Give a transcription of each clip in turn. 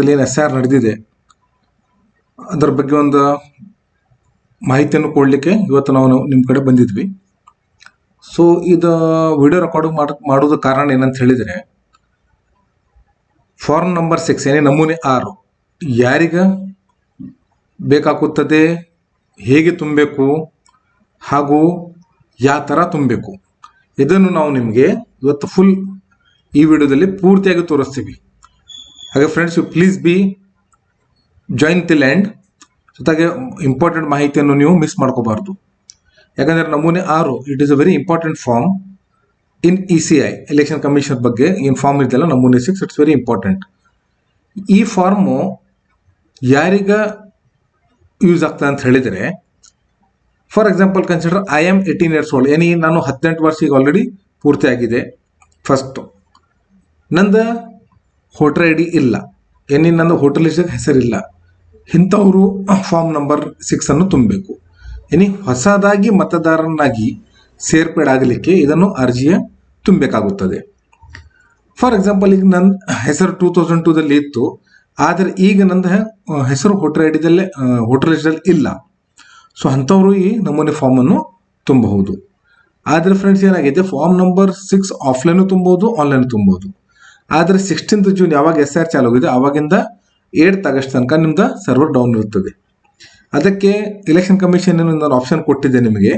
ಕರ್ನಾಟಕದಲ್ಲಿ ಏನು SIR ನಡೆದಿದೆ ಅದರ ಬಗ್ಗೆ ಒಂದು ಮಾಹಿತಿಯನ್ನು ಕೊಡಲಿಕ್ಕೆ ಇವತ್ತು ನಾವು ನಿಮ್ಮ ಕಡೆ ಬಂದಿದ್ವಿ. ಸೊ ಇದು ವಿಡಿಯೋ ರೆಕಾರ್ಡ್ ಮಾಡೋದ ಕಾರಣ ಏನಂತ ಹೇಳಿದರೆ, ಫಾರ್ಮ್ ನಂಬರ್ 6 ಏನೇ ನಮೂನೆ 6 ಯಾರಿಗ ಬೇಕಾಗುತ್ತದೆ, ಹೇಗೆ ತುಂಬಬೇಕು ಹಾಗೂ ಯಾವ ಥರ ತುಂಬಬೇಕು ಇದನ್ನು ನಾವು ನಿಮಗೆ ಇವತ್ತು ಫುಲ್ ಈ ವಿಡಿಯೋದಲ್ಲಿ ಪೂರ್ತಿಯಾಗಿ ತೋರಿಸ್ತೀವಿ. ಹಾಗೆ friends, you please be join till end. ಜೊತೆಗೆ ಇಂಪಾರ್ಟೆಂಟ್ ಮಾಹಿತಿಯನ್ನು ನೀವು ಮಿಸ್ ಮಾಡ್ಕೋಬಾರ್ದು. ಯಾಕಂದರೆ ನಮೂನೆ 6 it is a very important form in ECI election commission ಬಗ್ಗೆ ಏನು ಫಾರ್ಮ್ ಇದೆಯಲ್ಲ ನಮೂನೆ 6 ಇಟ್ಸ್ ವೆರಿ ಇಂಪಾರ್ಟೆಂಟ್. ಈ ಫಾರ್ಮು ಯಾರಿಗ ಯೂಸ್ ಆಗ್ತದೆ ಅಂತ ಹೇಳಿದರೆ, for example consider I am 18 years old. ನಾನು 18 ವರ್ಷ ಈಗ ಆಲ್ರೆಡಿ ಪೂರ್ತಿ ಆಗಿದೆ. ಫಸ್ಟು ನಂದು ವೋಟರ್ ID ಇಲ್ಲ, ನಂದು ವೋಟರ್ ಲಿಸ್ಟಿಗೆ ಹೆಸರಿಲ್ಲ. ಇಂಥವರು ಫಾರ್ಮ್ ನಂಬರ್ 6 ತುಂಬಬೇಕು. ಹೊಸದಾಗಿ ಮತದಾರನಾಗಿ ಸೇರ್ಪಡೆ ಆಗಲಿಕ್ಕೆ ಇದನ್ನು ಅರ್ಜಿಯ ತುಂಬಬೇಕಾಗುತ್ತದೆ. ಫಾರ್ ಎಕ್ಸಾಂಪಲ್ ಈಗ ನನ್ನ ಹೆಸರು 2002ದಲ್ಲಿ ಇತ್ತು, ಆದರೆ ಈಗ ನಂದು ಹೆಸರು ವೋಟರ್ IDದಲ್ಲೇ ವೋಟರ್ ಲಿಸ್ಟಲ್ಲಿ ಇಲ್ಲ. ಸೊ ಅಂಥವರು ಈ ನಮೂನೆ ಫಾರ್ಮನ್ನು ತುಂಬಬಹುದು. ಆದರೆ ಫ್ರೆಂಡ್ಸ್ ಏನಾಗಿದೆ, ಫಾರ್ಮ್ ನಂಬರ್ 6 ಆಫ್ಲೈನು ತುಂಬೋದು, ಆನ್ಲೈನ್ ತುಂಬೋದು. ಆದರೆ 16th June ಯಾವಾಗ SIR ಚಾಲು ಆಗಿದೆ ಆವಾಗಿಂದ 8th August ತನಕ ನಿಮ್ದು ಸರ್ವರ್ ಡೌನ್ ಇರ್ತದೆ. ಅದಕ್ಕೆ ಎಲೆಕ್ಷನ್ ಕಮಿಷನ್ ಒಂದು ಆಪ್ಷನ್ ಕೊಟ್ಟಿದೆ ನಿಮಗೆ,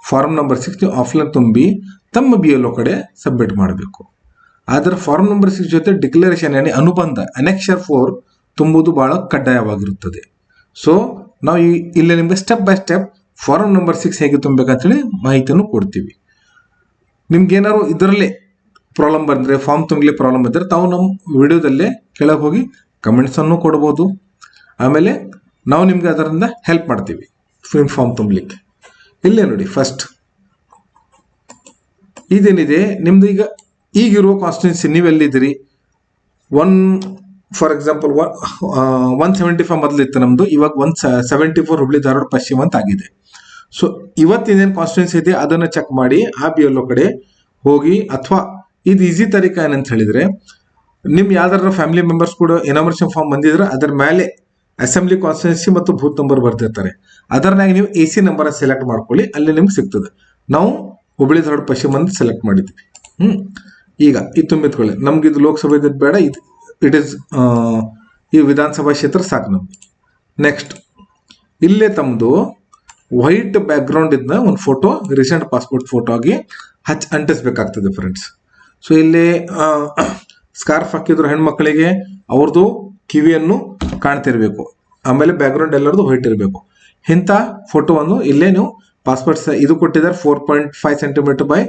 ಫಾರ್ಮ್ ನಂಬರ್ 6 ಆಫ್ಲೈನ್ ತುಂಬಿ ತಮ್ಮ BLO ಕಡೆ ಸಬ್ಮಿಟ್ ಮಾಡಬೇಕು. ಆದರೆ ಫಾರ್ಮ್ ನಂಬರ್ 6 ಜೊತೆ ಡಿಕ್ಲರೇಷನ್ ಅನುಬಂಧ ಅನೆಕ್ಷರ್ 4 ತುಂಬುವುದು ಬಹಳ ಕಡ್ಡಾಯವಾಗಿರುತ್ತದೆ. ಸೊ ನಾವು ಇಲ್ಲಿ ನಿಮಗೆ step by step form number 6 ಹೇಗೆ ತುಂಬಬೇಕಂತೇಳಿ ಮಾಹಿತಿಯನ್ನು ಕೊಡ್ತೀವಿ. ನಿಮ್ಗೆ ಏನಾದ್ರು ಇದರಲ್ಲೇ ಪ್ರಾಬ್ಲಮ್ ಬಂದರೆ, ಫಾರ್ಮ್ ತುಂಬಲಿ ಪ್ರಾಬ್ಲಮ್ ಇದ್ದರೆ ತಾವು ನಮ್ಮ ವಿಡಿಯೋದಲ್ಲೇ ಕೆಳಗೆ ಹೋಗಿ ಕಮೆಂಟ್ಸನ್ನು ಕೊಡ್ಬೋದು. ಆಮೇಲೆ ನಾವು ನಿಮ್ಗೆ ಅದರಿಂದ ಹೆಲ್ಪ್ ಮಾಡ್ತೀವಿ ಫಾರ್ಮ್ ತುಂಬಲಿಕ್ಕೆ. ಇಲ್ಲೇ ನೋಡಿ, ಫಸ್ಟ್ ಇದೇನಿದೆ ನಿಮ್ದು ಈಗಿರುವ ಕಾನ್ಸ್ಟಿಟ್ಯೂನ್ಸಿ ನೀವೆಲ್ಲಿದ್ದೀರಿ. ಫಾರ್ ಎಕ್ಸಾಂಪಲ್ 175 ಮೊದಲಿತ್ತು ನಮ್ಮದು, ಇವಾಗ 174 ಹುಬ್ಳಿ ಧಾರವಾಡ ಪಶ್ಚಿಮ ಅಂತ ಆಗಿದೆ. ಸೊ ಇವತ್ತಿನೇನು ಕಾನ್ಸ್ಟಿಟ್ಯೂನ್ಸಿ ಇದೆ ಅದನ್ನು ಚೆಕ್ ಮಾಡಿ ಆ BLO ಕಡೆ ಹೋಗಿ, ಅಥವಾ ಇದು ಈಸಿ ತರೀಕ ಏನಂತ ಹೇಳಿದರೆ, ನಿಮ್ಮ ಯಾವ್ದಾರ ಫ್ಯಾಮಿಲಿ ಮೆಂಬರ್ಸ್ ಕೂಡ ಎನಾಮರೇಷನ್ ಫಾರ್ಮ್ ಬಂದಿದ್ರೆ ಅದರ ಮೇಲೆ ಅಸೆಂಬ್ಲಿ ಕಾನ್ಸ್ಟಿಟ್ಯೂನ್ಸಿ ಮತ್ತು ಬೂತ್ ನಂಬರ್ ಬರ್ತಿರ್ತಾರೆ. ಅದರನಾಗಿ ನೀವು AC ನಂಬರ್ ಸೆಲೆಕ್ಟ್ ಮಾಡ್ಕೊಳ್ಳಿ, ಅಲ್ಲಿ ನಿಮ್ಗೆ ಸಿಗ್ತದೆ. ನಾವು ಹುಬ್ಳಿ ಧಾರವಾಡ ಪಶ್ಚಿಮ ಅಂತ ಸೆಲೆಕ್ಟ್ ಮಾಡಿದ್ವಿ. ಈಗ ಇದು ತುಂಬಿತ್ಕೊಳ್ಳಿ. ನಮ್ಗೆ ಇದು ಲೋಕಸಭೆ ಬೇಡ, ಇಟ್ ಈಸ್ ಈ ವಿಧಾನಸಭಾ ಕ್ಷೇತ್ರ ಸಾಕು ನಮ್ಗೆ. ನೆಕ್ಸ್ಟ್ ಇಲ್ಲೇ ತಮ್ಮದು ವೈಟ್ ಬ್ಯಾಕ್ಗ್ರೌಂಡ್ ಇದ್ದ ಒಂದು ಫೋಟೋ, ರೀಸೆಂಟ್ ಪಾಸ್ಪೋರ್ಟ್ ಫೋಟೋ ಆಗಿ ಅಂಟಿಸ್ಬೇಕಾಗ್ತದೆ ಫ್ರೆಂಡ್ಸ್. ಸೊ ಇಲ್ಲಿ ಸ್ಕಾರ್ಫ್ ಹಾಕಿದ್ರು ಹೆಣ್ಮಕ್ಳಿಗೆ ಅವ್ರದ್ದು ಕಿವಿಯನ್ನು ಕಾಣ್ತಿರ್ಬೇಕು. ಆಮೇಲೆ ಬ್ಯಾಕ್ಗ್ರೌಂಡ್ ಎಲ್ಲರದು ವೈಟ್ ಇರಬೇಕು. ಇಂಥ ಫೋಟೋವನ್ನು ಇಲ್ಲೇ ನೀವು ಪಾಸ್ಪೋರ್ಟ್ ಇದು ಕೊಟ್ಟಿದ್ದಾರೆ 4.5 cm by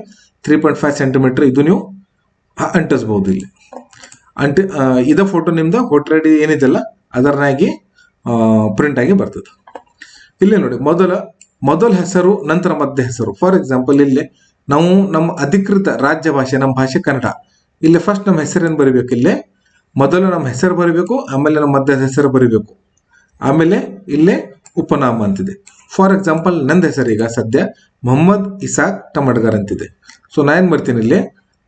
3.5 cm. ಇದು ನೀವು ಅಂಟಿಸ್ಬೋದು. ಇಲ್ಲಿ ಇದ ಫೋಟೋ ನಿಮ್ದು ವೋಟರ್ ID ಏನಿದೆಲ್ಲ ಅದರನಾಗಿ ಪ್ರಿಂಟ್ ಆಗಿ ಬರ್ತದೆ. ಇಲ್ಲೇ ನೋಡಿ, ಮೊದಲ ಹೆಸರು ನಂತರ ಮಧ್ಯ ಹೆಸರು. ಫಾರ್ ಎಕ್ಸಾಂಪಲ್ ಇಲ್ಲಿ ನಾವು ನಮ್ಮ ಅಧಿಕೃತ ರಾಜ್ಯ ಭಾಷೆ, ನಮ್ಮ ಭಾಷೆ ಕನ್ನಡ. ಇಲ್ಲಿ ಫಸ್ಟ್ ನಮ್ಮ ಹೆಸರೇನು ಬರೀಬೇಕು, ಇಲ್ಲೇ ಮೊದಲು ನಮ್ಮ ಹೆಸರು ಬರೀಬೇಕು, ಆಮೇಲೆ ನಮ್ಮ ಮಧ್ಯದ ಹೆಸರು ಬರೀಬೇಕು, ಆಮೇಲೆ ಇಲ್ಲೇ ಉಪನಾಮ ಅಂತಿದೆ. ಫಾರ್ ಎಕ್ಸಾಂಪಲ್ ನಂದು ಹೆಸರು ಈಗ ಸದ್ಯ ಮೊಹಮ್ಮದ್ ಇಸಾಕ್ ಟಮಡ್ಗಾರ್ ಅಂತಿದೆ. ಸೊ ನಾ ಏನು ಬರ್ತೀನಿ, ಇಲ್ಲೇ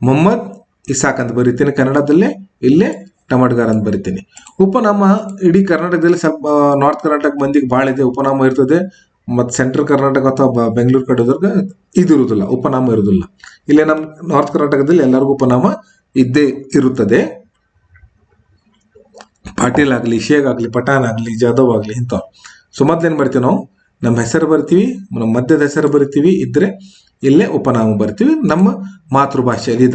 ಮೊಹಮ್ಮದ್ ಇಸಾಕ್ ಅಂತ ಬರೀತೀನಿ ಕನ್ನಡದಲ್ಲೇ, ಇಲ್ಲೇ ಟಮಡ್ಗಾರ್ ಅಂತ ಬರಿತೀನಿ. ಉಪನಾಮ ಇಡೀ ಕರ್ನಾಟಕದಲ್ಲಿ ಸ್ವಲ್ಪ ನಾರ್ತ್ ಕರ್ನಾಟಕ ಮಂದಿಗೆ ಭಾಳ ಇದೆ, ಉಪನಾಮ ಇರ್ತದೆ. ಮತ್ತು ಸೆಂಟ್ರಲ್ ಕರ್ನಾಟಕ ಅಥವಾ ಬೆಂಗಳೂರು ಕಡೆದವ್ರಿಗೆ ಇದು ಇರುವುದಿಲ್ಲ, ಉಪನಾಮ ಇರುವುದಿಲ್ಲ. ಇಲ್ಲೇ ನಮ್ಮ ನಾರ್ತ್ ಕರ್ನಾಟಕದಲ್ಲಿ ಎಲ್ಲರಿಗೂ ಉಪನಾಮ ಇದ್ದೇ ಇರುತ್ತದೆ. ಪಾಟೀಲ್ ಆಗಲಿ, ಶೇಖ್ ಆಗಲಿ, ಪಠಾಣ್ ಆಗಲಿ, ಜಾಧವ್ ಆಗಲಿ ಇಂಥ. ಸೊ ಮೊದ್ಲೇನು ಬರ್ತೀವಿ, ನಾವು ನಮ್ಮ ಹೆಸರು ಬರ್ತೀವಿ, ನಮ್ಮ ಮಧ್ಯದ ಹೆಸರು ಬರಿತೀವಿ, ಇದ್ರೆ ಇಲ್ಲೇ ಉಪನಾಮ ಬರ್ತೀವಿ. ನಮ್ಮ ಮಾತೃಭಾಷೆಯಲ್ಲಿ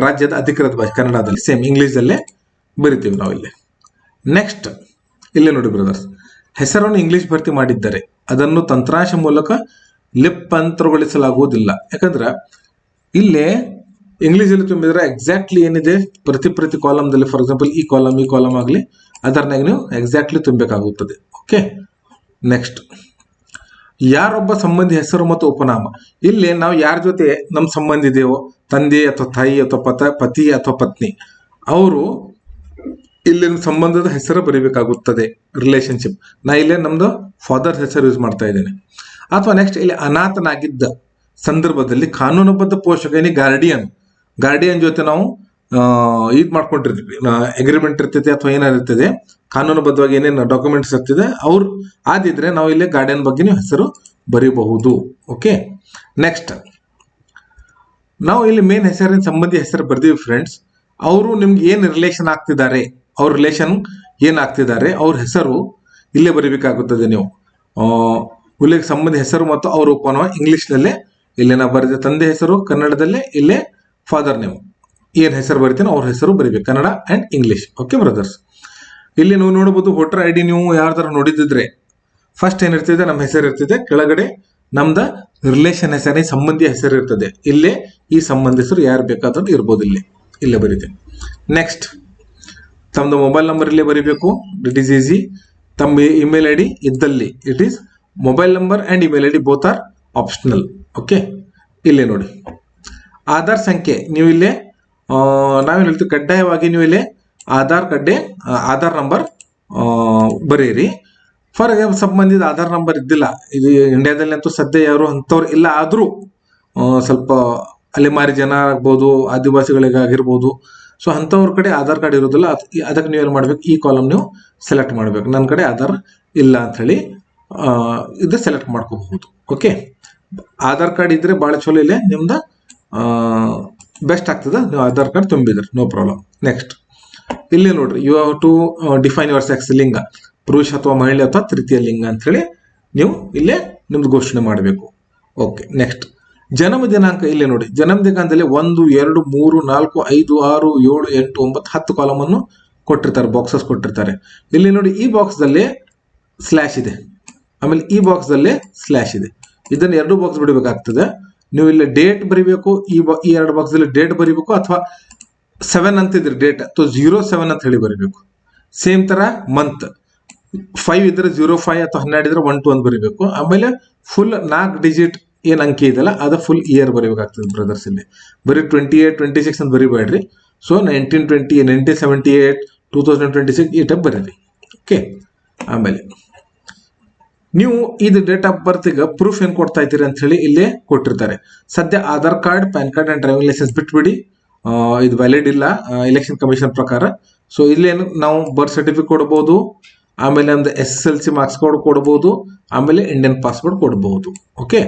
ರಾಜ್ಯದ ಅಧಿಕೃತ ಭಾಷೆ ಕನ್ನಡದಲ್ಲಿ ಸೇಮ್ ಇಂಗ್ಲೀಷಲ್ಲೇ ಬರಿತೀವಿ ನಾವು ಇಲ್ಲಿ. ನೆಕ್ಸ್ಟ್ ಇಲ್ಲೇ ನೋಡಿ ಬ್ರದರ್ಸ್, ಹೆಸರನ್ನು ಇಂಗ್ಲಿಷ್ ಭರ್ತಿ ಮಾಡಿದ್ದಾರೆ, ಅದನ್ನು ತಂತ್ರಾಂಶ ಮೂಲಕ ಲಿಪ್ಯಂತರಗೊಳಿಸಲಾಗುವುದಿಲ್ಲ. ಯಾಕಂದ್ರೆ ಇಲ್ಲೇ ಇಂಗ್ಲೀಷಲ್ಲಿ ತುಂಬಿದ್ರೆ ಎಕ್ಸಾಕ್ಟ್ಲಿ ಏನಿದೆ ಪ್ರತಿ ಕಾಲಮ್ದಲ್ಲಿ, ಫಾರ್ ಎಕ್ಸಾಂಪಲ್ ಈ ಕಾಲಮ್ ಆಗಲಿ ಅದರನಾಗ ನೀವು ಎಕ್ಸಾಕ್ಟ್ಲಿ ತುಂಬಬೇಕಾಗುತ್ತದೆ. ಓಕೆ. ನೆಕ್ಸ್ಟ್ ಯಾರೊಬ್ಬ ಸಂಬಂಧಿ ಹೆಸರು ಮತ್ತು ಉಪನಾಮ. ಇಲ್ಲಿ ನಾವು ಯಾರ ಜೊತೆ ನಮ್ಮ ಸಂಬಂಧ ಇದೆಯೋ, ತಂದೆ ಅಥವಾ ತಾಯಿ ಅಥವಾ ಪತಿ ಅಥವಾ ಪತ್ನಿ, ಅವರು ಇಲ್ಲಿನ ಸಂಬಂಧದ ಹೆಸರು ಬರೀಬೇಕಾಗುತ್ತದೆ, ರಿಲೇಶನ್ಶಿಪ್. ನಾ ಇಲ್ಲೇ ನಮ್ದು ಫಾದರ್ ಹೆಸರು ಯೂಸ್ ಮಾಡ್ತಾ ಇದ್ದೇನೆ. ಅಥವಾ ನೆಕ್ಸ್ಟ್ ಇಲ್ಲಿ ಅನಾಥನಾಗಿದ್ದ ಸಂದರ್ಭದಲ್ಲಿ ಕಾನೂನುಬದ್ಧ ಪೋಷಕ ಗಾರ್ಡಿಯನ್ ಜೊತೆ ನಾವು ಇದು ಮಾಡ್ಕೊಂಡಿರ್ತೀವಿ, ಅಗ್ರಿಮೆಂಟ್ ಇರ್ತೈತೆ ಅಥವಾ ಏನಾರು ಇರ್ತದೆ, ಕಾನೂನುಬದ್ಧವಾಗಿ ಏನೇನು ಡಾಕ್ಯುಮೆಂಟ್ಸ್ ಇರ್ತದೆ ಅವ್ರು ಆದಿದ್ರೆ ನಾವು ಇಲ್ಲಿ ಗಾರ್ಡಿಯನ್ ಬಗ್ಗೆ ನೀವು ಹೆಸರು ಬರೀಬಹುದು. ಓಕೆ, ನೆಕ್ಸ್ಟ್ ನಾವು ಇಲ್ಲಿ ಮೇನ್ ಹೆಸರಿನ ಸಂಬಂಧಿ ಹೆಸರು ಬರ್ದೀವಿ ಫ್ರೆಂಡ್ಸ್. ಅವರು ನಿಮ್ಗೆ ಏನು ರಿಲೇಷನ್ ಆಗ್ತಿದ್ದಾರೆ, ಅವ್ರ ರಿಲೇಷನ್ ಏನಾಗ್ತಿದ್ದಾರೆ ಅವ್ರ ಹೆಸರು ಇಲ್ಲೇ ಬರೀಬೇಕಾಗುತ್ತದೆ. ನೀವು ಉಲ್ಲೇಖ ಸಂಬಂಧಿ ಹೆಸರು ಮತ್ತು ಅವ್ರ ಉಪನಾಮ ಇಂಗ್ಲಿಷ್ನಲ್ಲೇ ಇಲ್ಲೇ ನಾವು ಬರೆದ, ತಂದೆ ಹೆಸರು ಕನ್ನಡದಲ್ಲೇ, ಇಲ್ಲೇ ಫಾದರ್ ನೇಮ್ ಏನ್ ಹೆಸರು ಬರಿತೀನೋ ಅವ್ರ ಹೆಸರು ಬರೀಬೇಕು, Kannada and English. Okay brothers, ಇಲ್ಲಿ ನೀವು ನೋಡಬಹುದು ವೋಟರ್ ಐ ಡಿ ನೀವು ಯಾವ್ದಾರ ನೋಡಿದ್ರೆ ಫಸ್ಟ್ ಏನಿರ್ತದೆ ನಮ್ಮ ಹೆಸರು ಇರ್ತದೆ, ಕೆಳಗಡೆ ನಮ್ದ ರಿಲೇಷನ್ ಹೆಸರಿನ ಸಂಬಂಧಿಯ ಹೆಸರು ಇರ್ತದೆ. ಇಲ್ಲೇ ಈ ಸಂಬಂಧಿಸರು ಯಾರು ಬೇಕಾದ್ರೂ ಇರ್ಬೋದು, ಇಲ್ಲೇ ಬರೀತೇವೆ. ನೆಕ್ಸ್ಟ್ ತಮ್ಮದು ಮೊಬೈಲ್ ನಂಬರ್ ಇಲ್ಲೇ ಬರೀಬೇಕು, ಇಟ್ ಈಸ್ ಈಸಿ. ತಮ್ಮ ಇಮೇಲ್ ಐ ಡಿ ಇದ್ದಲ್ಲಿ it is mobile number and email I D both are optional. Okay, ಇಲ್ಲೇ ನೋಡಿ ಆಧಾರ್ ಸಂಖ್ಯೆ ನೀವು ಇಲ್ಲೇ ನಾವೇನು ಹೇಳ್ತೀವಿ ಕಡ್ಡಾಯವಾಗಿ ನೀವು ಇಲ್ಲೇ ಆಧಾರ್ ನಂಬರ್ ಬರೀರಿ. ಫಾರ್ ಎಕ್ಸಾಂಪಲ್ ಸಂಬಂಧಿತ ಆಧಾರ್ ನಂಬರ್ ಇದ್ದಿಲ್ಲ, ಇದು ಇಂಡಿಯಾದಲ್ಲಿ ಅಂತೂ ಸದ್ಯ ಯಾರು ಅಂಥವ್ರು ಇಲ್ಲ, ಆದರೂ ಸ್ವಲ್ಪ ಅಲೆಮಾರಿ ಜನ ಆಗ್ಬೋದು, ಆದಿವಾಸಿಗಳಿಗಾಗಿರ್ಬೋದು, ಸೊ ಅಂಥವ್ರ ಕಡೆ ಆಧಾರ್ ಕಾರ್ಡ್ ಇರೋದಿಲ್ಲ. ಅದಕ್ಕೆ ನೀವು ಏನು ಮಾಡ್ಬೇಕು, ಈ ಕಾಲಮ್ ನೀವು ಸೆಲೆಕ್ಟ್ ಮಾಡಬೇಕು. ನನ್ನ ಕಡೆ ಆಧಾರ್ ಇಲ್ಲ ಅಂಥೇಳಿ ಇದು ಸೆಲೆಕ್ಟ್ ಮಾಡ್ಕೋಬಹುದು. ಓಕೆ, ಆಧಾರ್ ಕಾರ್ಡ್ ಇದ್ರೆ ಭಾಳ ಚಲೋ, ಇಲ್ಲೇ ನಿಮ್ದು ಬೆಸ್ಟ್ ಆಗ್ತದೆ. ನೀವು ಆಧಾರ್ ಕಾರ್ಡ್ ತುಂಬಿದ್ರಿ, ನೋ ಪ್ರಾಬ್ಲಮ್. ನೆಕ್ಸ್ಟ್ ಇಲ್ಲಿ ನೋಡ್ರಿ, you have to define your sex, ಲಿಂಗ ಪುರುಷ ಅಥವಾ ಮಹಿಳೆ ಅಥವಾ ತೃತೀಯ ಲಿಂಗ ಅಂತ ಹೇಳಿ ನೀವು ಇಲ್ಲೇ ನಿಮ್ದು ಘೋಷಣೆ ಮಾಡಬೇಕು. ಓಕೆ, ನೆಕ್ಸ್ಟ್ ಜನ್ಮ ದಿನಾಂಕ ಇಲ್ಲೇ ನೋಡಿ, ಜನ್ಮ ದಿನಾಂಕದಲ್ಲಿ 1, 2, 3, 4, 5, 6, 7, 8, 9, 10 ಕಾಲಮ್ ಅನ್ನು ಕೊಟ್ಟಿರ್ತಾರೆ, ಬಾಕ್ಸಸ್ ಕೊಟ್ಟಿರ್ತಾರೆ. ಇಲ್ಲಿ ನೋಡಿ ಈ ಬಾಕ್ಸ್ ದಲ್ಲಿ ಸ್ಲ್ಯಾಶ್ ಇದೆ, ಆಮೇಲೆ ಈ ಬಾಕ್ಸ್ ದಲ್ಲಿ ಸ್ಲ್ಯಾಶ್ ಇದೆ. ಇದನ್ನ 2 ಬಾಕ್ಸ್ ಬಿಡಬೇಕಾಗ್ತದೆ. ನೀವು ಇಲ್ಲಿ ಡೇಟ್ ಬರಿಬೇಕು, ಈ 2 ಬಾಕ್ಸ್ ದಲ್ಲಿ ಡೇಟ್ ಬರಿಬೇಕು, ಅಥವಾ 7 ಅಂತಿದ್ರೆ ಡೇಟ್ ಅಥವಾ 07 ಅಂತ ಹೇಳಿ ಬರಿಬೇಕು. ಸೇಮ್ ತರ ಮಂತ್ 5 ಇದ್ರೆ 05 ಅಥವಾ 12 ಇದ್ರೆ 12 ಅಂತ ಬರಿಬೇಕು. ಆಮೇಲೆ ಫುಲ್ 4 ಡಿಜಿಟ್ ಏನ್ ಅಂಕಿ ಇದೆಯಲ್ಲ ಅದು ಫುಲ್ ಇಯರ್ ಬರೀಬೇಕಾಗ್ತದೆ ಬ್ರದರ್ಸ್. ಇಲ್ಲಿ ಬರೀ 28, 26 ಅಂತ ಬರಿಬೇಡ್ರಿ. ಸೊ 1920, 1978, 2026 ಈ ಟೈಪ್ ಬರೀರಿ. ಓಕೆ, ಆಮೇಲೆ ನೀವು ಇದು ಡೇಟ್ ಆಫ್ ಬರ್ತ್ ಈಗ ಪ್ರೂಫ್ ಏನ್ ಕೊಡ್ತಾ ಇದ್ದೀರಿ ಅಂತ ಹೇಳಿ ಇಲ್ಲೇ ಕೊಟ್ಟಿರ್ತಾರೆ. ಸದ್ಯ Aadhaar card, pan card and driving licence ಬಿಟ್ಬಿಡಿ, ಇದು ವ್ಯಾಲಿಡ್ ಇಲ್ಲ ಎಲೆಕ್ಷನ್ ಕಮಿಷನ್ ಪ್ರಕಾರ. ಸೊ ಇಲ್ಲೇನು ನಾವು ಬರ್ತ್ ಸರ್ಟಿಫಿಕೇಟ್ ಕೊಡಬಹುದು, ಆಮೇಲೆ ಒಂದು SSLC ಮಾರ್ಕ್ಸ್ ಕಾರ್ಡ್ ಕೊಡಬಹುದು, ಆಮೇಲೆ ಇಂಡಿಯನ್ ಪಾಸ್ಪೋರ್ಟ್ ಕೊಡಬಹುದು. ಓಕೆ,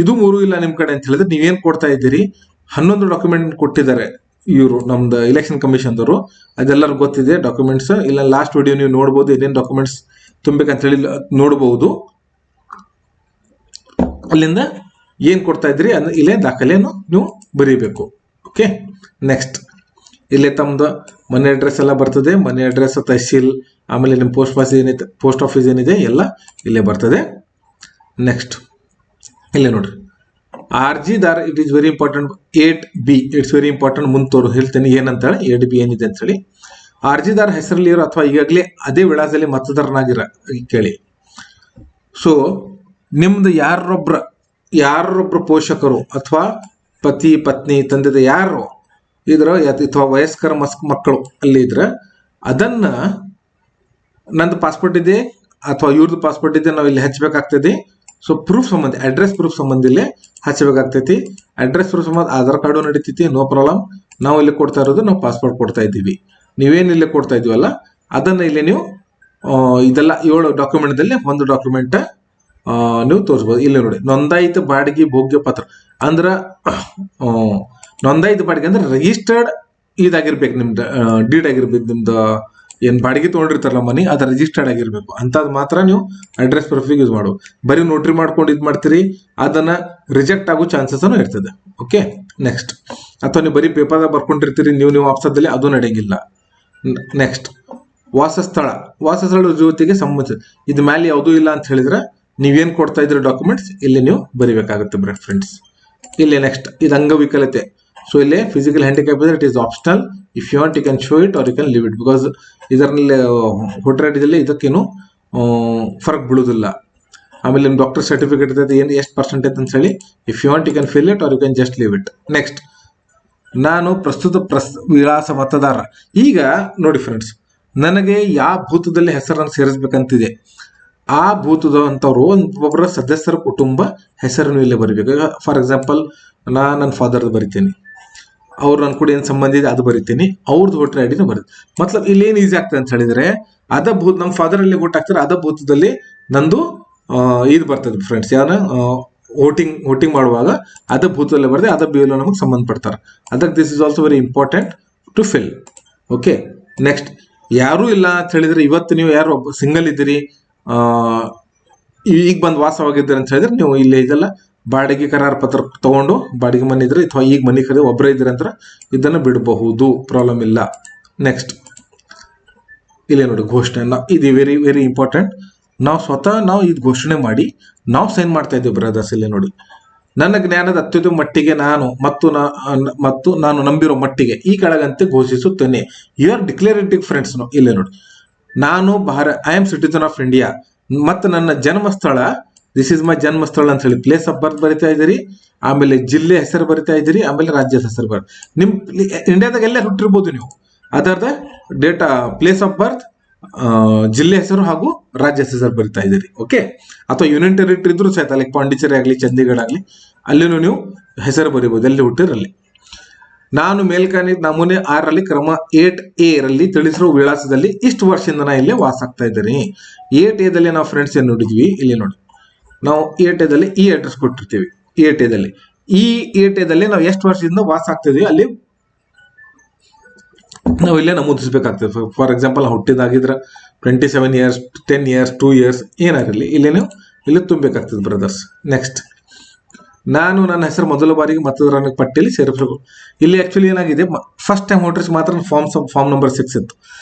ಇದು 3 ಇಲ್ಲ ನಿಮ್ ಕಡೆ ಅಂತ ಹೇಳಿದ್ರೆ ನೀವೇನ್ ಕೊಡ್ತಾ ಇದ್ದೀರಿ, 11 ಡಾಕ್ಯುಮೆಂಟ್ ಕೊಟ್ಟಿದ್ದಾರೆ ಇವರು ನಮ್ದು ಎಲೆಕ್ಷನ್ ಕಮಿಷನ್ದವರು. ಅದೆಲ್ಲರೂ ಗೊತ್ತಿದೆ ಡಾಕ್ಯುಮೆಂಟ್ಸ್. ಇಲ್ಲ ಲಾಸ್ಟ್ ವಿಡಿಯೋ ನೀವು ನೋಡಬಹುದು, ಏನೇನು ಡಾಕ್ಯುಮೆಂಟ್ಸ್ ತುಂಬಬೇಕಂತ ಹೇಳಿ ನೋಡಬಹುದು. ಅಲ್ಲಿಂದ ಏನ್ ಕೊಡ್ತಾ ಇದ್ರಿ ಇಲ್ಲೇ ದಾಖಲೆಯನ್ನು ನೀವು ಬರೀಬೇಕು. ಓಕೆ, ನೆಕ್ಸ್ಟ್ ಇಲ್ಲೇ ತಮ್ಮದು ಮನೆ ಅಡ್ರೆಸ್ ಎಲ್ಲ ಬರ್ತದೆ, ಮನೆ ಅಡ್ರೆಸ್, ತಹಸೀಲ್, ಆಮೇಲೆ ನಿಮ್ಮ ಪೋಸ್ಟ್ ಆಫೀಸ್ ಏನಿದೆ ಎಲ್ಲ ಇಲ್ಲೇ ಬರ್ತದೆ. ನೆಕ್ಸ್ಟ್ ಇಲ್ಲೇ ನೋಡ್ರಿ ಅರ್ಜಿದಾರ, it is very important. 8B it's very important. ಮುಂತೋರು ಹೇಳ್ತೇನೆ ಏನಂತ ಹೇಳಿ 8B ಏನಿದೆ ಅಂತ ಹೇಳಿ. ಅರ್ಜಿದಾರ ಹೆಸರಲ್ಲಿ ಇರೋ ಅಥವಾ ಈಗಾಗಲೇ ಅದೇ ವಿಳಾಸದಲ್ಲಿ ಮತದಾರನಾಗಿರ ಕೇಳಿ. ಸೊ ನಿಮ್ದು ಯಾರೊಬ್ರು ಪೋಷಕರು ಅಥವಾ ಪತಿ ಪತ್ನಿ ತಂದೆ ಯಾರು ಇದ್ರ ಅಥವಾ ವಯಸ್ಕರ ಮಕ್ಕಳು ಅಲ್ಲಿ ಇದ್ರೆ ಅದನ್ನ ನಂದು ಪಾಸ್ಪೋರ್ಟ್ ಇದೆ ಅಥವಾ ಇವ್ರದ್ದು ಪಾಸ್ಪೋರ್ಟ್ ಇದೆ ನಾವು ಇಲ್ಲಿ ಹಚ್ಚಬೇಕಾಗ್ತದೆ. ಸೊ ಪ್ರೂಫ್ ಸಂಬಂಧ ಅಡ್ರೆಸ್ ಪ್ರೂಫ್ ಸಂಬಂಧ ಇಲ್ಲಿ ಹಚ್ಚಬೇಕಾಗ್ತೈತಿ. ಅಡ್ರೆಸ್ ಪ್ರೂಫ್ ಸಂಬಂಧ ಆಧಾರ್ ಕಾರ್ಡು ನಡೀತೈತಿ, ನೋ ಪ್ರಾಬ್ಲಮ್. ನಾವು ಇಲ್ಲಿ ಕೊಡ್ತಾ ಇರೋದು ನಾವು ಪಾಸ್ಪೋರ್ಟ್ ಕೊಡ್ತಾ ಇದ್ದೀವಿ. ನೀವೇನು ಇಲ್ಲಿ ಕೊಡ್ತಾ ಇದೀವಲ್ಲ ಅದನ್ನ ಇಲ್ಲಿ ನೀವು ಇದೆಲ್ಲ 7 ಡಾಕ್ಯುಮೆಂಟ್ದಲ್ಲಿ ಒಂದು ಡಾಕ್ಯುಮೆಂಟ್ ನೀವು ತೋರಿಸ್ಬೋದು. ಇಲ್ಲಿ ನೋಡಿ ನೋಂದಾಯಿತ ಬಾಡಿಗೆ ಭೋಗ್ಯ ಪತ್ರ ಅಂದ್ರ ನೋಂದಾಯಿತ ಬಾಡಿಗೆ ಅಂದ್ರೆ ರಿಜಿಸ್ಟರ್ಡ್ ಇದಾಗಿರ್ಬೇಕು, ನಿಮ್ದು ಡೀಡ್ ಆಗಿರ್ಬೇಕು. ನಿಮ್ದು ಏನ್ ಬಾಡಿಗೆ ತೊಗೊಂಡಿರ್ತಾರಲ್ಲ ಮನಿ ಅದು ರಿಜಿಸ್ಟರ್ಡ್ ಆಗಿರ್ಬೇಕು. ಅಂತದ್ ಮಾತ್ರ ನೀವು ಅಡ್ರೆಸ್ ಪ್ರೂಫಿಗೆ ಯೂಸ್ ಮಾಡು. ಬರೀ ನೋಟ್ರಿ ಮಾಡ್ಕೊಂಡು ಇದು ಮಾಡ್ತೀರಿ ಅದನ್ನ ರಿಜೆಕ್ಟ್ ಆಗೋ ಚಾನ್ಸಸ್ ಇರ್ತದೆ. ಓಕೆ, ನೆಕ್ಸ್ಟ್ ಅಥವಾ ನೀವು ಬರೀ ಪೇಪರ್ದಾಗ ಬರ್ಕೊಂಡಿರ್ತೀರಿ ನೀವು ಆಪ್ಸದಲ್ಲಿ ಅದು ನಡೆಯಂಗಿಲ್ಲ. ನೆಕ್ಸ್ಟ್ ವಾಸಸ್ಥಳ ಜೊತೆಗೆ ಸಂಬಂಧಿಸಿದ ಇದು ಮೇಲೆ ಯಾವುದೂ ಇಲ್ಲ ಅಂತ ಹೇಳಿದ್ರೆ ನೀವೇನ್ ಕೊಡ್ತಾ ಇದ್ರಿ ಡಾಕ್ಯುಮೆಂಟ್ಸ್ ಇಲ್ಲಿ ನೀವು ಬರಿಬೇಕಾಗುತ್ತೆ ಫ್ರೆಂಡ್ಸ್. ಇಲ್ಲಿ ನೆಕ್ಸ್ಟ್ ಇದು ಅಂಗವಿಕಲತೆ. ಸೊ ಇಲ್ಲಿ ಫಿಸಿಕಲ್ ಹ್ಯಾಂಡಿಕ್ಯಾಪ್ ಇದ್ರೆ it is optional. If you want you can show it or you can leave it, because ಇದರಲ್ಲಿ ವೋಟರ್ ಐ ಡಿದಲ್ಲಿ ಇದಕ್ಕೇನು ಫರಕ್ ಬೀಳುವುದಿಲ್ಲ. ಆಮೇಲೆ ನಿಮ್ಮ ಡಾಕ್ಟರ್ ಸರ್ಟಿಫಿಕೇಟ್ ಇರ್ತದೆ ಏನು ಎಷ್ಟು ಪರ್ಸೆಂಟೇಜ್ ಅಂತ ಹೇಳಿ. If you want you can fill it or you can just leave it. Next ನಾನು ಪ್ರಸ್ತುತ ವಿಳಾಸ ಮತದಾರ. ಈಗ ನೋಡಿ ಫ್ರೆಂಡ್ಸ್, ನನಗೆ ಯಾವ ಭೂತದಲ್ಲಿ ಹೆಸರನ್ನು ಸೇರಿಸ್ಬೇಕಂತಿದೆ ಆ ಭೂತದಂಥವ್ರು ಒಬ್ಬರ ಸದಸ್ಯರ ಕುಟುಂಬ ಹೆಸರನ್ನು ಇಲ್ಲೇ ಬರಿಬೇಕು. ಫಾರ್ ಎಕ್ಸಾಂಪಲ್ ನನ್ನ ಫಾದರ್ ಬರಿತೀನಿ, ಅವ್ರು ನನ್ನ ಕೂಡ ಏನು ಸಂಬಂಧ ಇದೆ ಅದು ಬರಿತೀನಿ, ಅವ್ರದ್ದು ವೋಟರ್ ಐ ಡಿನ ಬರೀತೀನಿ. ಮತ್ಲಬ್ ಇಲ್ಲಿ ಏನು ಈಸಿ ಆಗ್ತದೆ ಅಂತ ಹೇಳಿದ್ರೆ, ಅದ ಬೂತ್ ನಮ್ಮ ಫಾದರ್ ಅಲ್ಲಿ ವೋಟ್ ಹಾಕ್ತಾರೆ, ಅದ ಬೂತದಲ್ಲಿ ನಂದು ಇದು ಬರ್ತದೆ ಫ್ರೆಂಡ್ಸ್, ಯಾರು ವೋಟಿಂಗ್ ಮಾಡುವಾಗ ಅದ ಬೂತಲ್ಲೇ ಬರ್ತದೆ, ಅದ ಬಿ ಎಲ್ ನಮಗೆ ಸಂಬಂಧಪಡ್ತಾರೆ. ಅದಕ್ಕೆ this is also very important to fill. Okay, next ಯಾರೂ ಇಲ್ಲ ಅಂತ ಹೇಳಿದ್ರೆ, ಇವತ್ತು ನೀವು ಯಾರು ಒಬ್ಬ ಸಿಂಗಲ್ ಇದ್ದೀರಿ, ಈಗ ಬಂದು ವಾಸವಾಗಿದ್ದೀರಿ ಅಂತ ಹೇಳಿದ್ರೆ, ನೀವು ಇಲ್ಲಿ ಇದೆಲ್ಲ ಬಾಡಿಗೆ ಕರಾರ್ ಪತ್ರ ತಗೊಂಡು ಬಾಡಿಗೆ ಮನೆ ಇದ್ರೆ ಅಥವಾ ಈಗ ಮನೆ ಖರೀದಿ ಒಬ್ಬರೇ ಇದ್ರೆ ಅಂತ ಇದನ್ನು ಬಿಡಬಹುದು, ಪ್ರಾಬ್ಲಮ್ ಇಲ್ಲ. ನೆಕ್ಸ್ಟ್ ಇಲ್ಲೇ ನೋಡಿ ಘೋಷಣೆ, ಇದು ವೆರಿ ವೆರಿ ಇಂಪಾರ್ಟೆಂಟ್. ನಾವು ಸ್ವತಃ ಇದು ಘೋಷಣೆ ಮಾಡಿ ನಾವು ಸೈನ್ ಮಾಡ್ತಾ ಇದ್ದೀವಿ ಬ್ರದರ್ಸ್. ಇಲ್ಲೇ ನೋಡಿ, ನನ್ನ ಜ್ಞಾನದ ಅತ್ಯುತ್ತಮ ಮಟ್ಟಿಗೆ ಮತ್ತು ನಾನು ನಂಬಿರೋ ಮಟ್ಟಿಗೆ ಈ ಕೆಳಗಂತೆ ಘೋಷಿಸುತ್ತೇನೆ. You are declarative friends. ಇಲ್ಲೇ ನೋಡಿ, ನಾನು I am citizen of India ಮತ್ತು ನನ್ನ ಜನ್ಮಸ್ಥಳ, ದಿಸ್ ಇಸ್ ಮೈ ಜನ್ಮಸ್ಥಳ ಅಂತ ಹೇಳಿ ಪ್ಲೇಸ್ ಆಫ್ ಬರ್ತ್ ಬರಿತಾ ಇದ್ದೀರಿ, ಆಮೇಲೆ ಜಿಲ್ಲೆ ಹೆಸರು ಬರಿತಾ ಇದ್ದೀರಿ, ಆಮೇಲೆ ರಾಜ್ಯದ ಹೆಸರು ನಿಮ್ ಇಂಡಿಯಾದಾಗ ಎಲ್ಲೇ ಹುಟ್ಟಿರ್ಬೋದು ನೀವು, ಅದರದ ಡೇಟಾ ಪ್ಲೇಸ್ ಆಫ್ ಬರ್ತ್, ಜಿಲ್ಲೆ ಹೆಸರು ಹಾಗೂ ರಾಜ್ಯ ಹೆಸರು ಬರಿತಾ ಇದ್ದೀರಿ. ಓಕೆ, ಅಥವಾ ಯೂನಿಯನ್ ಟೆರಿಟರಿ ಇದ್ರೂ ಸಹಿತ, ಲೈಕ್ ಪಾಂಡಿಚೇರಿ ಆಗಲಿ ಚಂಡೀಗಢ ಆಗಲಿ, ಅಲ್ಲಿನೂ ನೀವು ಹೆಸರು ಬರಿಬೋದು, ಎಲ್ಲಿ ಹುಟ್ಟಿರಲ್ಲಿ. ನಾನು ಮೇಲ್ಕಾನಿ ನಮೂನೆ 6ರಲ್ಲಿ ಕ್ರಮ 8A ರಲ್ಲಿ ತಿಳಿಸಿರುವ ವಿಳಾಸದಲ್ಲಿ ಇಷ್ಟು ವರ್ಷದಿಂದ ನಾ ಇಲ್ಲೇ ವಾಸ ಆಗ್ತಾ ಇದ್ದೀನಿ. 8A ನಾವು ಫ್ರೆಂಡ್ಸ್ ಏನು ನೋಡಿದ್ವಿ, ಇಲ್ಲಿ ನೋಡಿ, ನಾವು 8A ಈ ಅಡ್ರೆಸ್ ಕೊಟ್ಟಿರ್ತೀವಿ. 8A ಈ 8A ನಾವು ಎಷ್ಟು ವರ್ಷದಿಂದ ವಾಸ ಆಗ್ತಿದ್ವಿ ಅಲ್ಲಿ ನಾವು ಇಲ್ಲೇ ನಮೂದಿಸ್ಬೇಕಾಗ್ತದೆ. ಫಾರ್ ಎಕ್ಸಾಂಪಲ್ ಹುಟ್ಟಿದಾಗಿದ್ರೆ 27 years, 10 years, 2 years ಏನಾಗಿರಲಿ, ಇಲ್ಲೇ ನೀವು ಇಲ್ಲಿ ತುಂಬಬೇಕಾಗ್ತದೆ ಬ್ರದರ್ಸ್. ನೆಕ್ಸ್ಟ್, ನಾನು ನನ್ನ ಹೆಸರು ಮೊದಲ ಬಾರಿಗೆ ಮತದಾರನ ಪಟ್ಟಿಯಲ್ಲಿ ಸೇರಿಸಬೇಕು. ಇಲ್ಲಿ ಆಕ್ಚುಲಿ ಏನಾಗಿದೆ, ಫಸ್ಟ್ ಟೈಮ್ ವೋಟರ್ಸ್ ಮಾತ್ರ ಫಾರ್ಮ್ ನಂಬರ್ 6 ಇತ್ತು,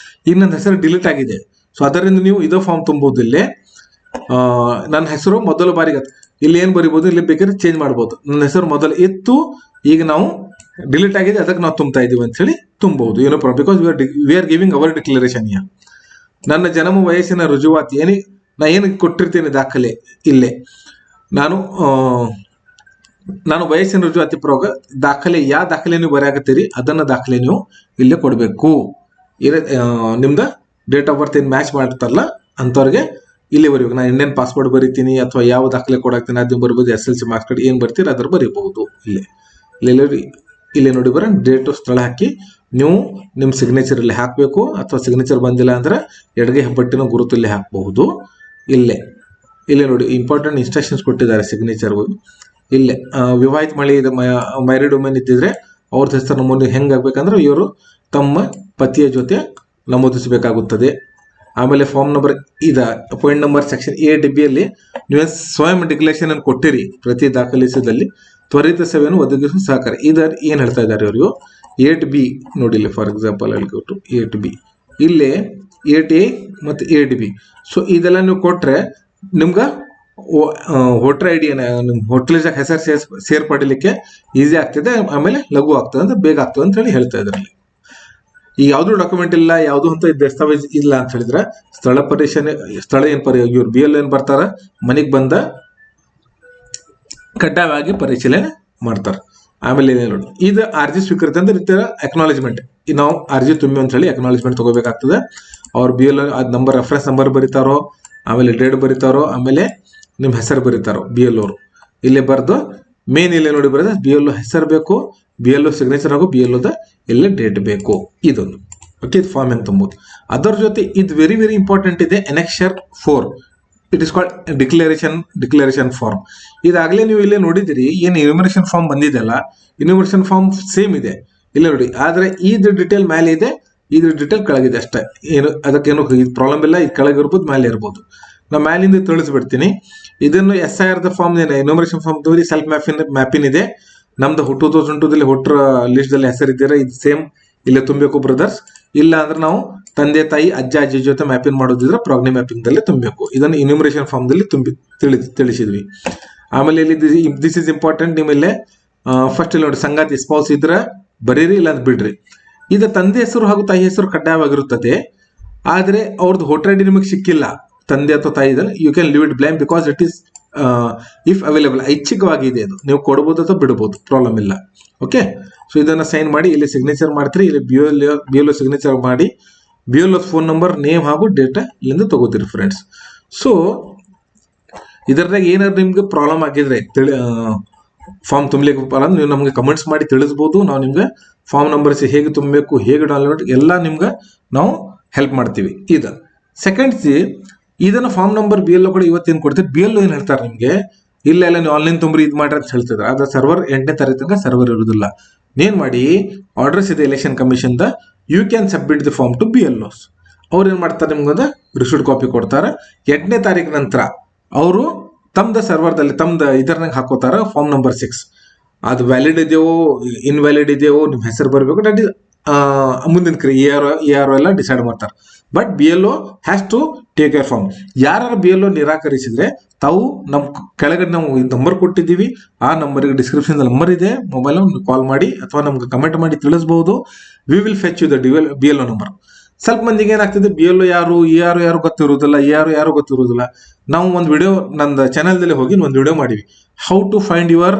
ಈಗ ನನ್ನ ಹೆಸರು ಡಿಲೀಟ್ ಆಗಿದೆ. ಸೊ ಅದರಿಂದ ನೀವು ಇದೇ ಫಾರ್ಮ್ ತುಂಬಬಹುದು. ಇಲ್ಲೇ ನನ್ನ ಹೆಸರು ಮೊದಲ ಬಾರಿಗೆ ಇಲ್ಲಿ ಏನು ಬರಿಬೋದು, ಇಲ್ಲಿ ಬೇಕಾದ್ರೆ ಚೇಂಜ್ ಮಾಡ್ಬೋದು. ನನ್ನ ಹೆಸರು ಮೊದಲು ಇತ್ತು, ಈಗ ನಾವು ಡಿಲೀಟ್ ಆಗಿದೆ, ಅದಕ್ಕೆ ನಾವು ತುಂಬ್ತಾ ಇದೀವಿ ಅಂತ ಹೇಳಿ ತುಂಬಬಹುದು, ಏನೋ problem, because we are giving our declaration. ನನ್ನ ಜನ್ಮ ವಯಸ್ಸಿನ ರುಜುವಾತಿ ನಾ ಏನು ಕೊಟ್ಟಿರ್ತೀನಿ ದಾಖಲೆ, ಇಲ್ಲೇ ನಾನು ವಯಸ್ಸಿನ ರುಜುವಾತಿ ಪ್ರೋಗ ದಾಖಲೆ, ಯಾವ ದಾಖಲೆ ನೀವು ಬರೆಯಾಗತ್ತೀರಿ ಅದನ್ನ ದಾಖಲೆ ನೀವು ಇಲ್ಲೇ ಕೊಡಬೇಕು. ನಿಮ್ದು ಡೇಟ್ ಆಫ್ ಬರ್ತ್ ಏನು ಮ್ಯಾಚ್ ಮಾಡ್ತಾರಲ್ಲ ಅಂಥವ್ರಿಗೆ ಇಲ್ಲಿ ಬರೀಬೇಕು. ನಾನು ಇಂಡಿಯನ್ ಪಾಸ್ಪೋರ್ಟ್ ಬರಿತೀನಿ ಅಥವಾ ಯಾವ ದಾಖಲೆ ಕೊಡಾಕ್ತೀನಿ ಅದನ್ನ ಬರ್ಬೋದು, SSLC ಮಾರ್ಕ್ಸ್ ಕಾರ್ಡ್ ಏನು ಬರ್ತೀರಿ ಅದ್ರ ಬರೀಬಹುದು. ಇಲ್ಲೇ ನೋಡಿ ಡೇಟು ಸ್ಥಳ ಹಾಕಿ ನೀವು ನಿಮ್ಮ ಸಿಗ್ನೇಚರ್ ಇಲ್ಲಿ ಹಾಕಬೇಕು, ಅಥವಾ ಸಿಗ್ನೇಚರ್ ಬಂದಿಲ್ಲ ಅಂದ್ರೆ ಎಡಗೈ ಹೆಬ್ಬಟ್ಟಿನ ಗುರುತು ಇಲ್ಲಿ ಹಾಕಬಹುದು. ಇಲ್ಲೇ ನೋಡಿ ಇಂಪಾರ್ಟೆಂಟ್ ಇನ್ಸ್ಟ್ರಕ್ಷನ್ಸ್ ಕೊಟ್ಟಿದ್ದಾರೆ ಸಿಗ್ನೇಚರ್. ಇಲ್ಲೇ ವಿವಾಹಿತ ಮ್ಯಾರಿಡ್ ವುಮೆನ್ ಇದ್ದಿದ್ರೆ ಅವ್ರದ್ದು ಹೆಸರು ನಮೂನೆ ಹೆಂಗೆ ಆಗ್ಬೇಕಂದ್ರೆ ಇವರು ತಮ್ಮ ಪತಿಯ ಜೊತೆ ನಮೂದಿಸಬೇಕಾಗುತ್ತದೆ. ಆಮೇಲೆ form number point number section 8B ನೀವು ಸ್ವಯಂ ಡಿಕ್ಲೇರೇಷನ್ ಅನ್ನು ಕೊಟ್ಟಿರಿ ಪ್ರತಿ ದಾಖಲಿಸಿದಲ್ಲಿ ತ್ವರಿತ ಸೇವೆಯನ್ನು ಒದಗಿಸುವ ಸಹಕಾರ. ಏನು ಹೇಳ್ತಾ ಇದ್ದಾರೆ ಇವರಿಗೂ 8B ನೋಡಿ, ಇಲ್ಲಿ ಫಾರ್ ಎಕ್ಸಾಂಪಲ್ ಹೇಳ್ಕೊಟ್ಟು 8B, ಇಲ್ಲೇ 8A ಮತ್ತು 8B. ಸೊ ಇದೆಲ್ಲ ನೀವು ಕೊಟ್ರೆ ನಿಮ್ಗೆ ವೋಟರ್ ಐ ಡಿ ನಿಮ್ಮ ಹೋಟೆಲ್ ಹೆಸರು ಸೇರ್ಪಡಿಲಿಕ್ಕೆ ಈಸಿ ಆಗ್ತದೆ, ಆಮೇಲೆ ಲಘು ಆಗ್ತದೆ ಅಂತ ಬೇಗ ಆಗ್ತದೆ ಅಂತ ಹೇಳಿ ಹೇಳ್ತಾ ಇದ್ರಲ್ಲಿ. ಈ ಯಾವ್ದು ಡಾಕ್ಯುಮೆಂಟ್ ಇಲ್ಲ, ಯಾವ್ದು ಅಂತ ದಸ್ತಾವೇಜ್ ಇಲ್ಲ ಅಂತ ಹೇಳಿದ್ರೆ ಸ್ಥಳ ಇವ್ರು BL ಏನ್ ಬರ್ತಾರ ಮನೆಗೆ ಬಂದ ಕಡ್ಡಾಯವಾಗಿ ಪರಿಶೀಲನೆ ಮಾಡ್ತಾರೆ. ಆಮೇಲೆ ನೋಡಿ, ಇದು ಅರ್ಜಿ ಸ್ವೀಕೃತಿ ಅಂದ್ರೆ ರೀತಿಯ ಅಕ್ನಾಲೇಜ್ಮೆಂಟ್. ನಾವು ಅರ್ಜಿ ತುಂಬಿ ಅಂತ ಹೇಳಿ ಅಕ್ನಾಲೇಜ್ಮೆಂಟ್ ತಗೋಬೇಕಾಗ್ತದೆ. ಅವ್ರು BL ನಂಬರ್ ರೆಫರೆನ್ಸ್ ನಂಬರ್ ಬರೀತಾರೋ, ಆಮೇಲೆ ಡೇಟ್ ಬರೀತಾರೋ, ಆಮೇಲೆ ನಿಮ್ಮ ಹೆಸರು ಬರೀತಾರೋ BL ಅವರು ಇಲ್ಲೇ ಬರೆದು ಮೇನ್ ಇಲ್ಲೇ ನೋಡಿ ಬರೋದು BL ಹೆಸರು ಬೇಕು, BL ಸಿಗ್ನೇಚರ್ ಹಾಗೂ BL ಇಲ್ಲೇ ಡೇಟ್ ಬೇಕು. ಇದೊಂದು ಓಕೆ, ಇದು ಫಾರ್ಮ್ ಹೆಂಗೆ ತುಂಬೋದು. ಅದರ ಜೊತೆ ಇದು ವೆರಿ ವೆರಿ ಇಂಪಾರ್ಟೆಂಟ್ ಇದೆ, Annexure 4. It is called declaration form. ಇದಾಗಲೇ ನೀವು ಇಲ್ಲೇ ನೋಡಿದಿರಿ, ಏನು ಇನ್ಯುಮರೇಷನ್ ಫಾರ್ಮ್ ಬಂದಿದೆಯಲ್ಲ, ಇನ್ಯುಮರೇಷನ್ ಫಾರ್ಮ್ ಸೇಮ್ ಇದೆ ಇಲ್ಲೇ ನೋಡಿ, ಆದರೆ ಇದು ಡಿಟೇಲ್ ಮೇಲೆ ಇದೆ, ಇದು ಡಿಟೇಲ್ ಕೆಳಗಿದೆ ಅಷ್ಟೇ. ಅದಕ್ಕೇನು ಪ್ರಾಬ್ಲಮ್ ಇಲ್ಲ, ಇದು ಕೆಳಗಿರ್ಬೋದು ಮೇಲೆ ಇರ್ಬೋದು. ನಾವು ಮ್ಯಾಲಿಂದ ತಿಳಿಸ್ಬಿಡ್ತೀನಿ. ಇದನ್ನು SIR ಫಾರ್ಮ್ ಇದೆ, ಇನ್ಯುಮರೇಷನ್ ಫಾರ್ಮ್ ತೋರಿ ಸೆಲ್ಫ್ ಮ್ಯಾಪಿನ್ ಇದೆ. ನಮ್ದು 2002 ಹುಟ್ಟರ ಲಿಸ್ಟ್ ದಲ್ಲಿ ಹೆಸರಿದ್ದೀರಾ, ಇದು ಸೇಮ್ ಇಲ್ಲೇ ತುಂಬಬೇಕು ಬ್ರದರ್ಸ್. ಇಲ್ಲ ಅಂದ್ರೆ ನಾವು ತಂದೆ ತಾಯಿ ಅಜ್ಜ ಅಜ್ಜಿ ಜೊತೆ ಮ್ಯಾಪಿಂಗ್ ಮಾಡೋದಿದ್ರೆ ಪ್ರಾಗ್ನಿ ಮ್ಯಾಪಿಂಗ್ ದಲ್ಲಿ ತುಂಬಬೇಕು. ಇದನ್ನು ಇನ್ಯುಮರೇಷನ್ ಫಾರ್ಮ್ ದಲ್ಲಿ ತಿಳಿಸಿದ್ವಿ. ಆಮೇಲೆ ಇಲ್ಲಿ ದಿಸ್ ಇಸ್ ಇಂಪಾರ್ಟೆಂಟ್. ನಿಮ್ಮಲ್ಲೇ ಫಸ್ಟ್ ಇಲ್ಲಿ ನೋಡಿ, ಸಂಗಾತಿ ಸ್ಪೌಸ್ ಇದ್ರೆ ಬರೀರಿ, ಇಲ್ಲ ಅಂತ ಬಿಡ್ರಿ. ಇದು ತಂದೆ ಹೆಸರು ಹಾಗೂ ತಾಯಿ ಹೆಸರು ಕಡ್ಡಾಯವಾಗಿರುತ್ತದೆ, ಆದ್ರೆ ಅವ್ರದ್ದು ವೋಟರ್ ಐಡಿ ನಿಮಗೆ ಸಿಕ್ಕಿಲ್ಲ ತಂದೆ ಅಥವಾ ತಾಯಿ ಇದ್ರೆ you can leave it blank, because it is if available, ಐಚ್ಛಿಕವಾಗಿದೆ, ಅದು ನೀವು ಕೊಡ್ಬೋದು ಅಥವಾ ಬಿಡ್ಬೋದು, ಪ್ರಾಬ್ಲಮ್ ಇಲ್ಲ. ಓಕೆ, ಸೊ ಇದನ್ನ ಸೈನ್ ಮಾಡಿ ಇಲ್ಲಿ ಸಿಗ್ನೇಚರ್ ಮಾಡ್ತೀರಿ. ಇಲ್ಲಿ BL ಸಿಗ್ನೇಚರ್ ಮಾಡಿ BL ಫೋನ್ ನಂಬರ್, ನೇಮ್ ಹಾಗೂ ಡೇಟಾ ಇಲ್ಲಿಂದ ತಗೋತೀರಿ ಫ್ರೆಂಡ್ಸ್. ಸೊ ಇದರದಾಗ ಏನಾದ್ರು ನಿಮ್ಗೆ ಪ್ರಾಬ್ಲಮ್ ಆಗಿದ್ರೆ ಫಾರ್ಮ್ ತುಂಬಲಿಕ್ಕೆ ಅಂದ್ರೆ ನೀವು ನಮಗೆ ಕಮೆಂಟ್ಸ್ ಮಾಡಿ ತಿಳಿಸ್ಬೋದು. ನಾವು ನಿಮ್ಗೆ ಫಾರ್ಮ್ ನಂಬರ್ಸ್ ಹೇಗೆ ತುಂಬಬೇಕು, ಹೇಗೆ ಡೌನ್ಲೋಡ್ ಎಲ್ಲ ನಿಮ್ಗೆ ನಾವು ಹೆಲ್ಪ್ ಮಾಡ್ತೀವಿ. ಇದು ಸೆಕೆಂಡ್ ಇದನ್ನ ಫಾರ್ಮ್ ನಂಬರ್ BLO ಕೂಡ ಇವತ್ತೇನು ಕೊಡ್ತೀವಿ, BLO ಏನು ಹೇಳ್ತಾರೆ ನಿಮಗೆ, ಇಲ್ಲ ನೀವು ಆನ್ಲೈನ್ ತುಂಬ್ರಿ ಇದು ಮಾಡ್ರಿ ಅಂತ ಹೇಳ್ತಿದ್ರು. ಅದ್ರ ಸರ್ವರ್ 8ನೇ ತಾರೀಕು ತನಕ ಸರ್ವರ್ ಇರುವುದಿಲ್ಲ. ಏನ್ ಮಾಡಿ, ಆರ್ಡರ್ಸ್ ಇದೆ ಎಲೆಕ್ಷನ್ ಕಮಿಷನ್ ದ, you can submit the form to BLOs. ಅವ್ರು ಏನ್ ಮಾಡ್ತಾರೆ, ನಿಮ್ಗೊಂದು ರಿಸೀಟ್ ಕಾಪಿ ಕೊಡ್ತಾರೆ. 8ನೇ ತಾರೀಕು ನಂತರ ಅವರು ತಮ್ದ ಸರ್ವರ್ದಲ್ಲಿ ತಮ್ದು ಇದರ್ನಾಗ ಹಾಕೋತಾರ ಫಾರ್ಮ್ ನಂಬರ್ 6. ಅದು ವ್ಯಾಲಿಡ್ ಇದೆಯೋ ಇನ್ವ್ಯಾಲಿಡ್ ಇದೆಯೋ ನಿಮ್ಮ ಹೆಸರು ಬರಬೇಕು, ದಟ್ ಇಸ್ ಮುಂದಿನ ಕ್ರಿಯೆ ERO ಎಲ್ಲ ಡಿಸೈಡ್ ಮಾಡ್ತಾರೆ. But BLO has to take your form. ಯಾರು BLO ನಿರಾಕರಿಸಿದ್ರೆ ತಾವು ನಮ್ಮ ಕೆಳಗಡೆ ನಾವು ನಂಬರ್ ಕೊಟ್ಟಿದ್ದೀವಿ, ಆ ನಂಬರ್ಗೆ ಡಿಸ್ಕ್ರಿಪ್ಷನ್ ನಂಬರ್ ಇದೆ, ಮೊಬೈಲ್ ಕಾಲ್ ಮಾಡಿ ಅಥವಾ ನಮ್ಗೆ ಕಮೆಂಟ್ ಮಾಡಿ ತಿಳಿಸಬಹುದು. We will fetch you the BLO number. ಸ್ವಲ್ಪ ಮಂದಿಗೆ ಏನಾಗ್ತದೆ, BLO ಯಾರು ಯಾರು ಗೊತ್ತಿರುವುದಿಲ್ಲ, ಯಾರು ಗೊತ್ತಿರುವುದಿಲ್ಲ. ನಾವು ಒಂದು ವಿಡಿಯೋ ನನ್ನ ಚಾನಲ್ದಲ್ಲಿ ಹೋಗಿ ಒಂದು ವಿಡಿಯೋ ಮಾಡಿವಿ, how to find your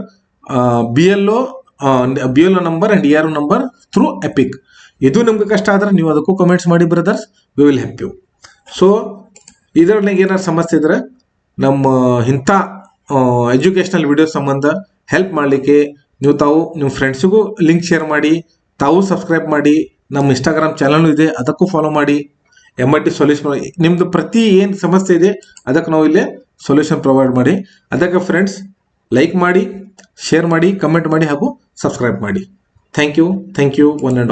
BLO number and ERO number through EPIC. ಇದು ನಿಮ್ಗೆ ಕಷ್ಟ ಆದ್ರೆ ನೀವು ಅದಕ್ಕೂ ಕಮೆಂಟ್ಸ್ ಮಾಡಿ brothers, we will help you. So ಇದರಲ್ಲಿ ಏನಾದ್ರು ಸಮಸ್ಯೆ ಇದ್ರೆ ನಮ್ಮ ಇಂಥ ಎಜುಕೇಶನಲ್ ವಿಡಿಯೋ ಸಂಬಂಧ ಹೆಲ್ಪ್ ಮಾಡಲಿಕ್ಕೆ ನಿಮ್ಮ ಫ್ರೆಂಡ್ಸಿಗೂ ಲಿಂಕ್ ಶೇರ್ ಮಾಡಿ, ತಾವು ಸಬ್ಸ್ಕ್ರೈಬ್ ಮಾಡಿ. ನಮ್ಮ ಇನ್ಸ್ಟಾಗ್ರಾಮ್ ಚಾನಲ್ ಇದೆ, ಅದಕ್ಕೂ ಫಾಲೋ ಮಾಡಿ. MIT ಸೊಲ್ಯೂಷನ್ ನಿಮ್ದು ಪ್ರತಿ ಏನು ಸಮಸ್ಯೆ ಇದೆ ಅದಕ್ಕೆ ನಾವು ಇಲ್ಲೇ ಸೊಲ್ಯೂಷನ್ ಪ್ರೊವೈಡ್ ಮಾಡಿ. ಅದಕ್ಕೆ ಫ್ರೆಂಡ್ಸ್ ಲೈಕ್ ಮಾಡಿ, ಶೇರ್ ಮಾಡಿ, ಕಮೆಂಟ್ ಮಾಡಿ ಹಾಗೂ ಸಬ್ಸ್ಕ್ರೈಬ್ ಮಾಡಿ. Thank you one and